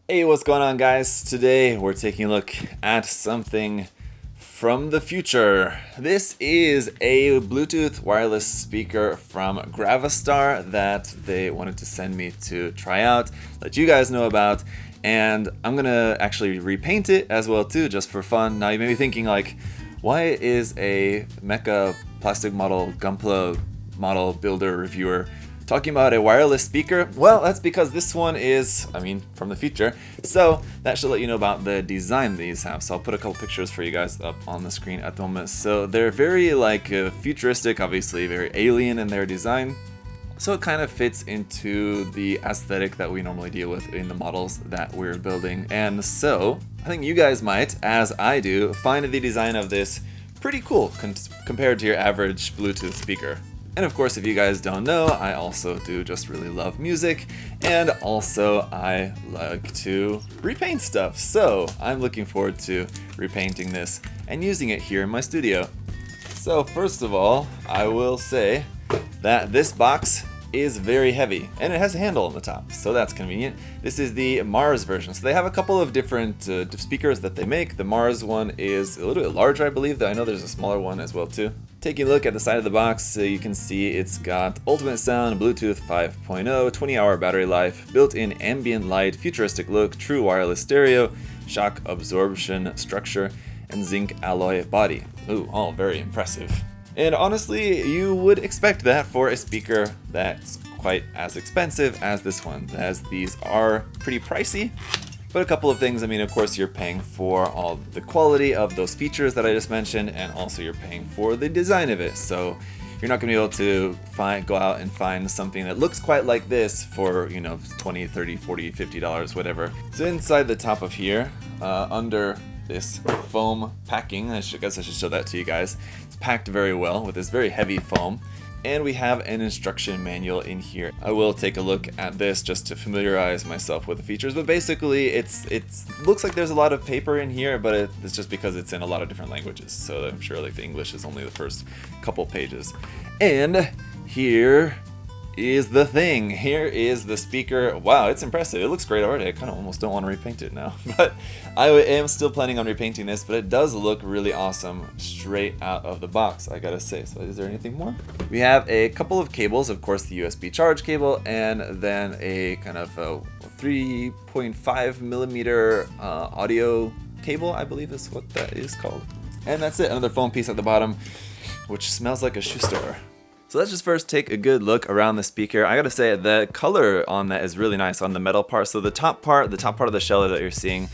Hey, what's going on, guys? Today we're taking a look at something from the future. This is a Bluetooth wireless speaker from Gravastar that they wanted to send me to try out, let you guys know about, and I'm gonna actually repaint it as well too, just for fun. Now you may be thinking like, why is a Mecha plastic model Gunpla model builder reviewer talking about a wireless speaker? Well, that's because this one is, from the future. So that should let you know about the design these have. So I'll put a couple pictures for you guys up on the screen at the moment. So they're very futuristic, obviously very alien in their design. So it kind of fits into the aesthetic that we normally deal with in the models that we're building. And so I think you guys might, as I do, find the design of this pretty cool compared to your average Bluetooth speaker. And of course, if you guys don't know, I also do just really love music, and also I like to repaint stuff. So I'm looking forward to repainting this and using it here in my studio. So first of all, I will say that this box is very heavy, and it has a handle on the top, so that's convenient. This is the Mars version, so they have a couple of different speakers that they make. The Mars one is a little bit larger, I believe, though I know there's a smaller one as well too. Taking a look at the side of the box, you can see it's got ultimate sound, Bluetooth 5.0, 20-hour battery life, built-in ambient light, futuristic look, true wireless stereo, shock absorption structure, and zinc alloy body. Ooh, all very impressive. And honestly, you would expect that for a speaker that's quite as expensive as this one, as these are pretty pricey. But a couple of things, of course, you're paying for all the quality of those features that I just mentioned, and also you're paying for the design of it. So you're not going to be able to go out and find something that looks quite like this for, $20, $30, $40, $50, whatever. So inside the top of here, under this foam packing, I guess I should show that to you guys. It's packed very well with this very heavy foam. And we have an instruction manual in here. I will take a look at this just to familiarize myself with the features, but basically it looks like there's a lot of paper in here, but it's just because it's in a lot of different languages. So I'm sure the English is only the first couple pages. And here is the thing. Here is the speaker. Wow, it's impressive. It looks great already. I kind of almost don't want to repaint it now, but I am still planning on repainting this, but it does look really awesome straight out of the box, I gotta say. So is there anything more? We have a couple of cables, of course, the USB charge cable, and then a kind of a 3.5 millimeter audio cable, I believe is what that is called. And that's it, another foam piece at the bottom, which smells like a shoe store. So let's just first take a good look around the speaker. I gotta say, the color on that is really nice on the metal part. So the top part of the shell that you're seeing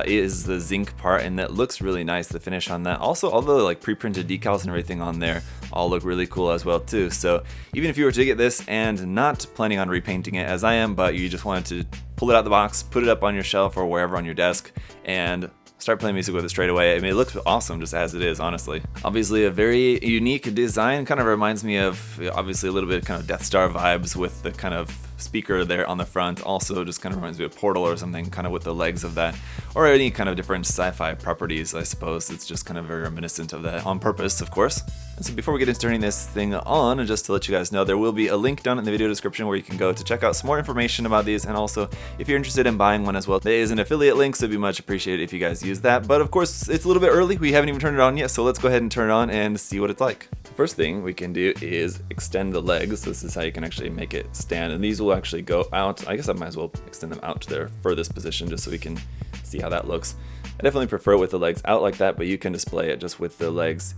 is the zinc part, and that looks really nice, the finish on that. Also, all the pre-printed decals and everything on there all look really cool as well too. So even if you were to get this and not planning on repainting it as I am, but you just wanted to pull it out of the box, put it up on your shelf or wherever on your desk, and start playing music with it straight away. It looks awesome just as it is, honestly. Obviously a very unique design, kind of reminds me of, obviously a little bit kind of Death Star vibes with the kind of speaker there on the front. Also just kind of reminds me of Portal or something, kind of with the legs of that, or any kind of different sci-fi properties, I suppose. It's just kind of very reminiscent of that, on purpose, of course. And so before we get into turning this thing on, just to let you guys know, there will be a link down in the video description where you can go to check out some more information about these, and also if you're interested in buying one as well, there is an affiliate link, so it'd be much appreciated if you guys use that. But of course, it's a little bit early, we haven't even turned it on yet, so let's go ahead and turn it on and see what it's like. First thing we can do is extend the legs. This is how you can actually make it stand, and these will actually go out. I guess I might as well extend them out to their furthest position just so we can see how that looks. I definitely prefer it with the legs out like that, but you can display it just with the legs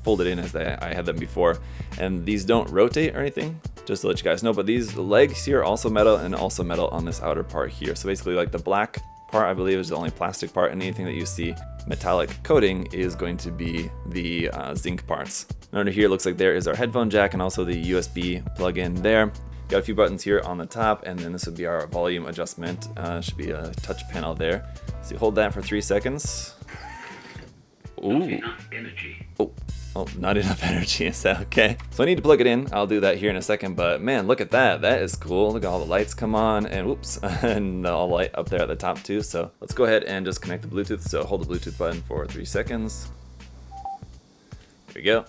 folded in as I had them before. And these don't rotate or anything, just to let you guys know, but these legs here are also metal, and also metal on this outer part here. So basically the black part, I believe, is the only plastic part, and anything that you see metallic coating is going to be the zinc parts. And under here, it looks like there is our headphone jack and also the USB plug-in there. Got a few buttons here on the top, and then this would be our volume adjustment. Should be a touch panel there. So you hold that for 3 seconds. Ooh. Oh, not enough energy. Is that okay? So I need to plug it in. I'll do that here in a second, but man, look at that. That is cool. Look at all the lights come on, and whoops, and all light up there at the top too. So let's go ahead and just connect the Bluetooth. So hold the Bluetooth button for 3 seconds. There we go.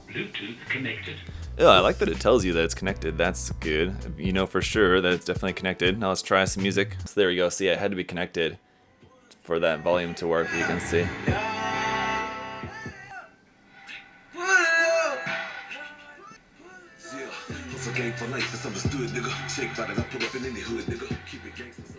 Bluetooth connected. Oh, I like that it tells you that it's connected. That's good. You know for sure that it's definitely connected. Now let's try some music. So there we go. See, it had to be connected for that volume to work, you can see.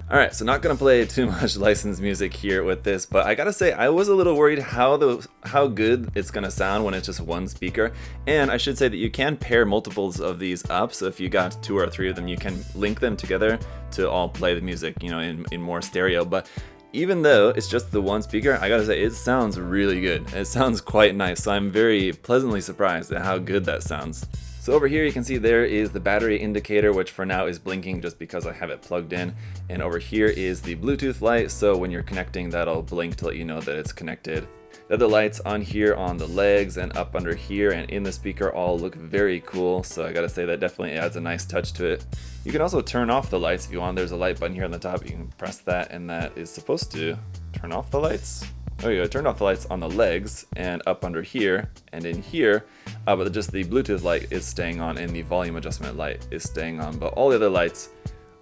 Alright, so not gonna play too much licensed music here with this, but I gotta say I was a little worried how good it's gonna sound when it's just one speaker. And I should say that you can pair multiples of these up, so if you got 2 or 3 of them, you can link them together to all play the music, you know, in more stereo. But even though it's just the one speaker, I gotta say it sounds really good. It sounds quite nice, so I'm very pleasantly surprised at how good that sounds. So over here you can see there is the battery indicator, which for now is blinking just because I have it plugged in. And over here is the Bluetooth light, so when you're connecting that'll blink to let you know that it's connected. The other lights on here on the legs and up under here and in the speaker all look very cool, so I gotta say that definitely adds a nice touch to it. You can also turn off the lights if you want. There's a light button here on the top. You can press that and that is supposed to turn off the lights. Oh yeah, I turned off the lights on the legs and up under here and in here, but just the Bluetooth light is staying on and the volume adjustment light is staying on, but all the other lights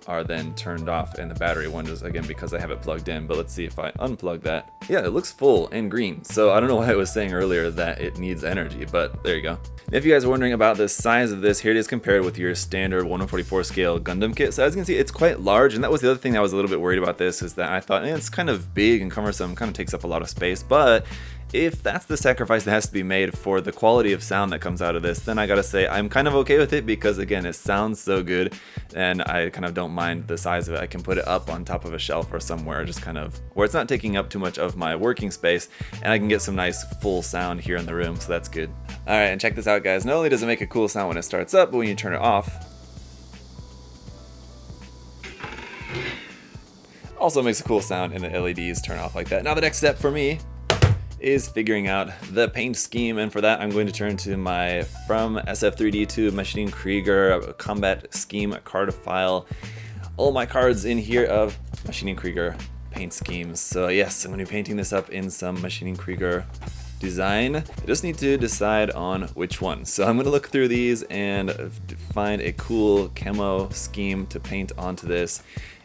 are then turned off and the battery one is again because I have it plugged in. But let's see if I unplug that. Yeah, it looks full and green, so I don't know why I was saying earlier that it needs energy, but there you go. If you guys are wondering about the size of this, here it is compared with your standard 1/44 scale Gundam kit. So as you can see, it's quite large, and that was the other thing I was a little bit worried about this, is that I thought it's kind of big and cumbersome, kind of takes up a lot of space, but if that's the sacrifice that has to be made for the quality of sound that comes out of this, then I gotta say I'm kind of okay with it, because again, it sounds so good and I kind of don't mind the size of it. I can put it up on top of a shelf or somewhere, just kind of where it's not taking up too much of my working space, and I can get some nice full sound here in the room, so that's good. Alright, and check this out guys, not only does it make a cool sound when it starts up, but when you turn it off, also makes a cool sound and the LEDs turn off like that. Now the next step for me is figuring out the paint scheme, and for that I'm going to turn to my From SF3D to Machining Krieger Combat Scheme card file. All my cards in here of Machining Krieger paint schemes. So yes, I'm going to be painting this up in some Machining Krieger design. I just need to decide on which one. So I'm going to look through these and find a cool camo scheme to paint onto this,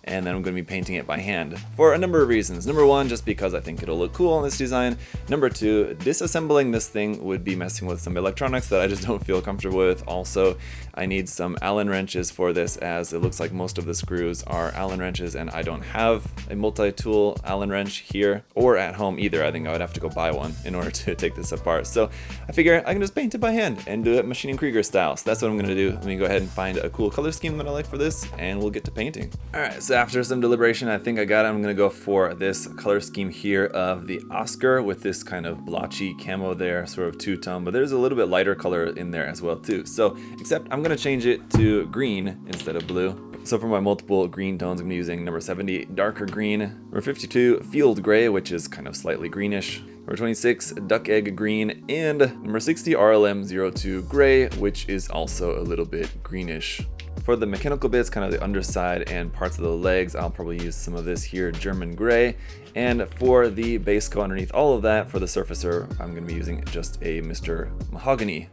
and then I'm going to be painting it by hand for a number of reasons. Number one, just because I think it'll look cool on this design. Number two, disassembling this thing would be messing with some electronics that I just don't feel comfortable with. Also, I need some Allen wrenches for this, as it looks like most of the screws are Allen wrenches and I don't have a multi-tool Allen wrench here or at home either. I think I would have to go buy one in order to take this apart. So I figure I can just paint it by hand and do it Machining Krieger style. So that's what I'm going to do. Let me go ahead and find a cool color scheme that I like for this, and we'll get to painting. Alright, so after some deliberation, I think I got it. I'm going to go for this color scheme here of the Oscar with this kind of blotchy camo there, sort of two-tone, but there's a little bit lighter color in there as well too. So, except I'm going to change it to green instead of blue. So for my multiple green tones, I'm using number 70, darker green, number 52, field gray, which is kind of slightly greenish, number 26, duck egg green, and number 60, RLM02 gray, which is also a little bit greenish. For the mechanical bits, kind of the underside and parts of the legs, I'll probably use some of this here, German gray. And for the base coat underneath all of that, for the surfacer, I'm going to be using just a Mr. Mahogany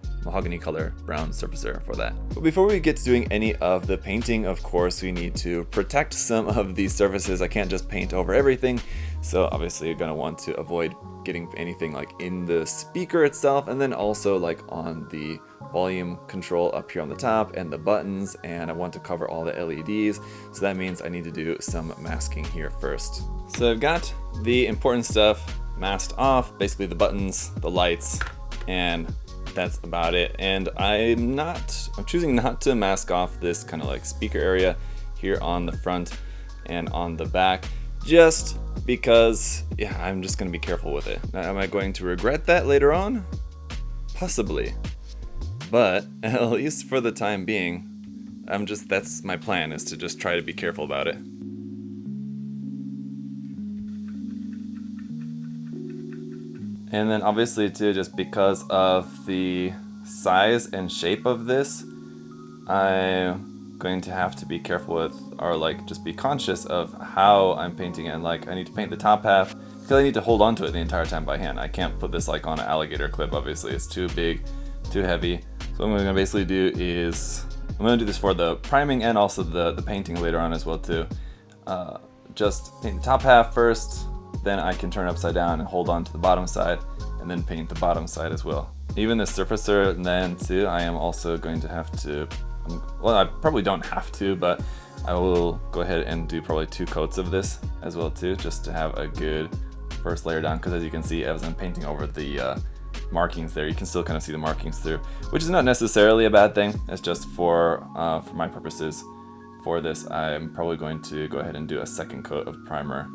color brown surfacer for that. But before we get to doing any of the painting, of course, we need to protect some of these surfaces. I can't just paint over everything. So obviously you're going to want to avoid getting anything like in the speaker itself, and then also like on the volume control up here on the top and the buttons, and I want to cover all the LEDs, so that means I need to do some masking here first. So I've got the important stuff masked off, basically the buttons, the lights, and that's about it. And I'm choosing not to mask off this kind of like speaker area here on the front and on the back, just because, yeah, I'm just going to be careful with it. Now, am I going to regret that later on? Possibly. But at least for the time being, that's my plan, is to just try to be careful about it. And then obviously too, just because of the size and shape of this, I'm going to have to be careful with, or like just be conscious of how I'm painting it. And like I need to paint the top half, because I need to hold on to it the entire time by hand. I can't put this like on an alligator clip, obviously. It's too big, too heavy. So what I'm going to basically do is, I'm going to do this for the priming and also the painting later on as well too. Just paint the top half first, then I can turn it upside down and hold on to the bottom side, and then paint the bottom side as well. Even the surfacer, and then too, I am also going to have to, well, I probably don't have to, but I will go ahead and do probably 2 coats of this as well too, just to have a good first layer down, because as you can see, as I'm painting over the markings there, you can still kind of see the markings through, which is not necessarily a bad thing. It's just for my purposes for this, I'm probably going to go ahead and do a second coat of primer.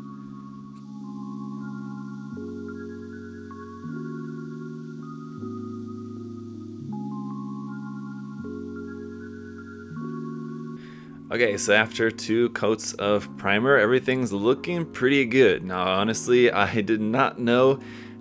Okay, so after 2 coats of primer, everything's looking pretty good. Now, honestly, I did not know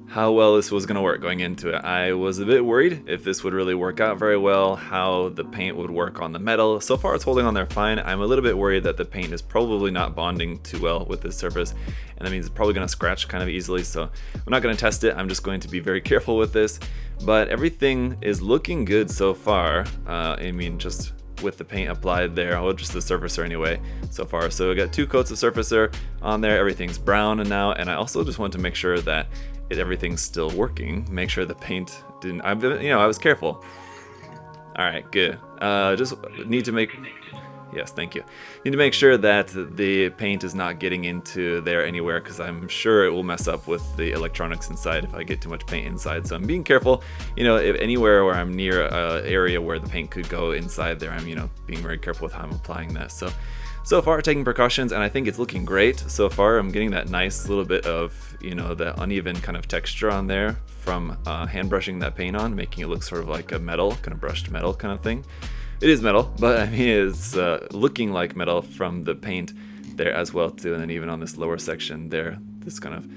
how well this was going to work going into it. I was a bit worried if this would really work out very well, how the paint would work on the metal. So far, it's holding on there fine. I'm a little bit worried that the paint is probably not bonding too well with this surface, and that means it's probably going to scratch kind of easily. So I'm not going to test it. I'm just going to be very careful with this. But everything is looking good so far. I mean, just with the paint applied there, or just the surfacer anyway, so far. So I got 2 coats of surfacer on there, everything's brown now, and I also just want to make sure that everything's still working, make sure the paint didn't, I was careful. Alright, good. Just need to make, yes, thank you. Need to make sure that the paint is not getting into there anywhere, because I'm sure it will mess up with the electronics inside if I get too much paint inside. So I'm being careful, if anywhere where I'm near an area where the paint could go inside there, I'm, being very careful with how I'm applying that. So far, taking precautions, and I think it's looking great so far. I'm getting that nice little bit of, the uneven kind of texture on there from hand brushing that paint on, making it look sort of like a metal, kind of brushed metal kind of thing. It is metal, but I mean, it's looking like metal from the paint there as well too, and then even on this lower section there, this kind of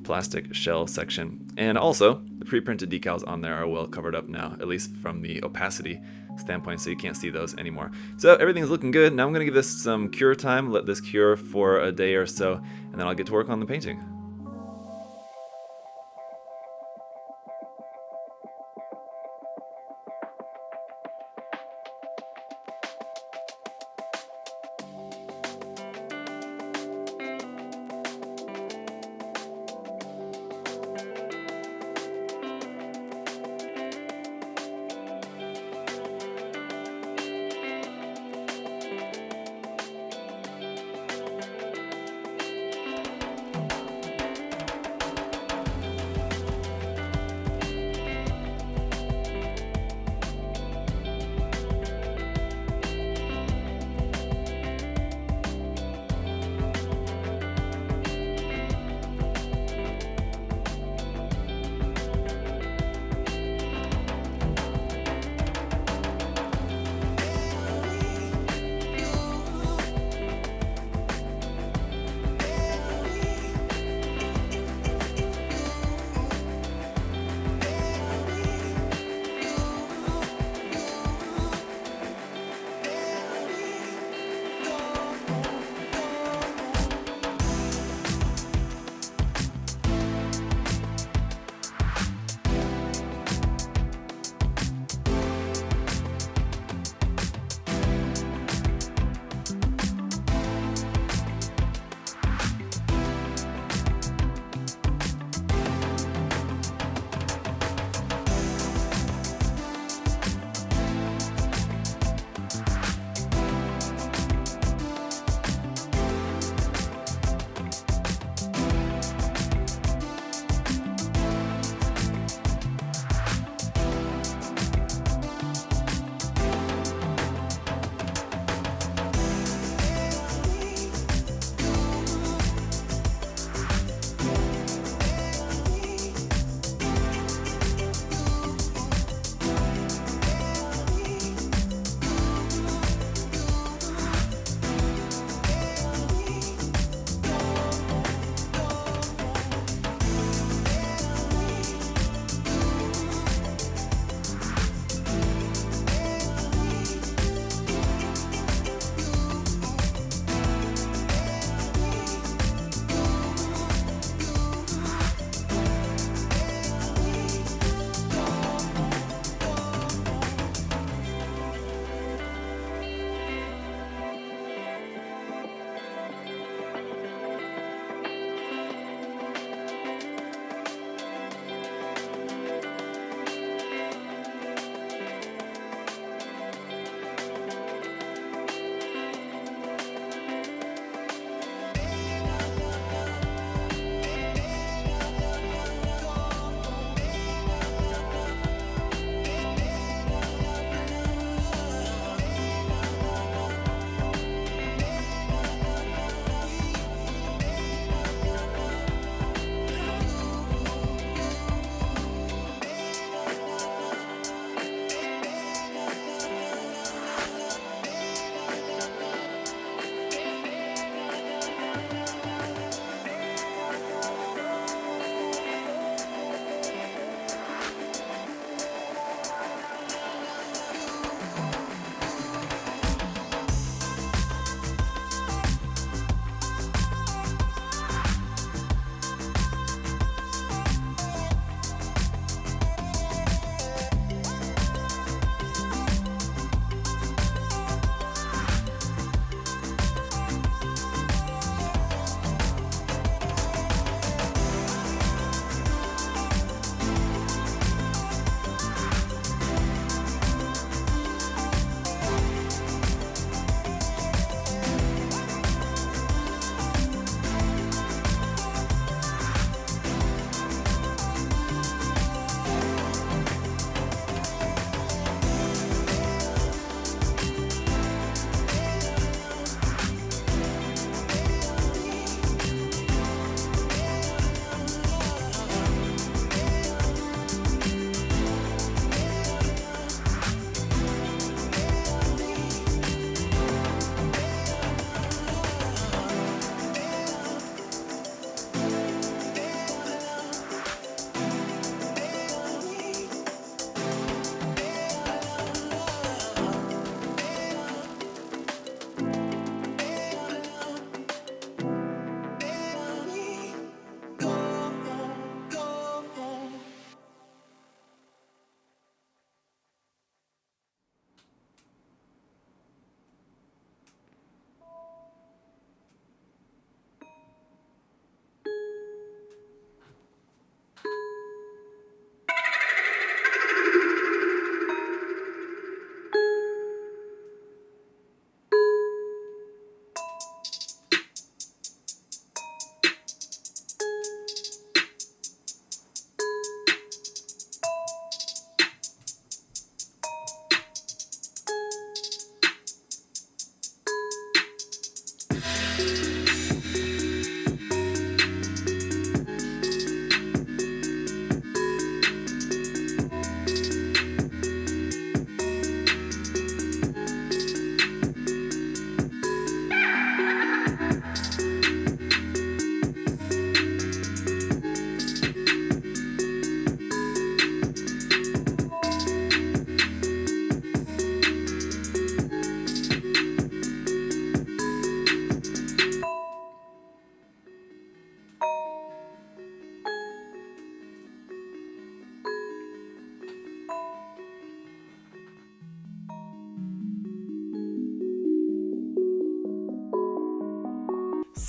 plastic shell section. And also, the pre-printed decals on there are well covered up now, at least from the opacity standpoint, so you can't see those anymore. So everything's looking good. Now I'm going to give this some cure time, let this cure for a day or so, and then I'll get to work on the painting.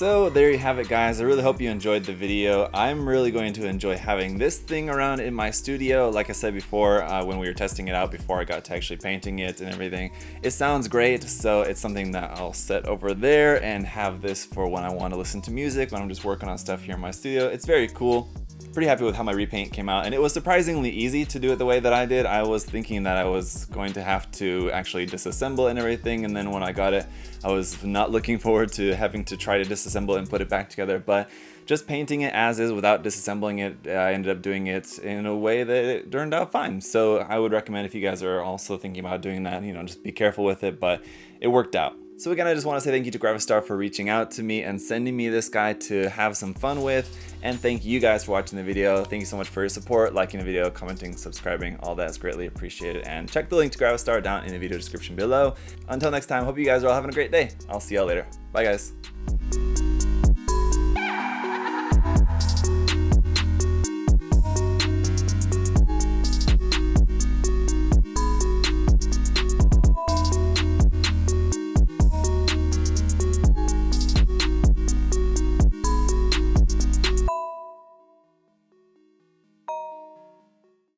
So there you have it, guys. I really hope you enjoyed the video. I'm really going to enjoy having this thing around in my studio. Like I said before, when we were testing it out before I got to actually painting it and everything, it sounds great. So it's something that I'll set over there and have this for when I want to listen to music, when I'm just working on stuff here in my studio. It's very cool. Pretty happy with how my repaint came out, and it was surprisingly easy to do it the way that I did. I was thinking that I was going to have to actually disassemble and everything, and then when I got it, I was not looking forward to having to try to disassemble and put it back together. But just painting it as is without disassembling it, I ended up doing it in a way that it turned out fine. So I would recommend, if you guys are also thinking about doing that, just be careful with it, but it worked out. So again, I just want to say thank you to Gravastar for reaching out to me and sending me this guy to have some fun with. And thank you guys for watching the video. Thank you so much for your support, liking the video, commenting, subscribing. All that is greatly appreciated. And check the link to Gravastar down in the video description below. Until next time, hope you guys are all having a great day. I'll see y'all later. Bye, guys.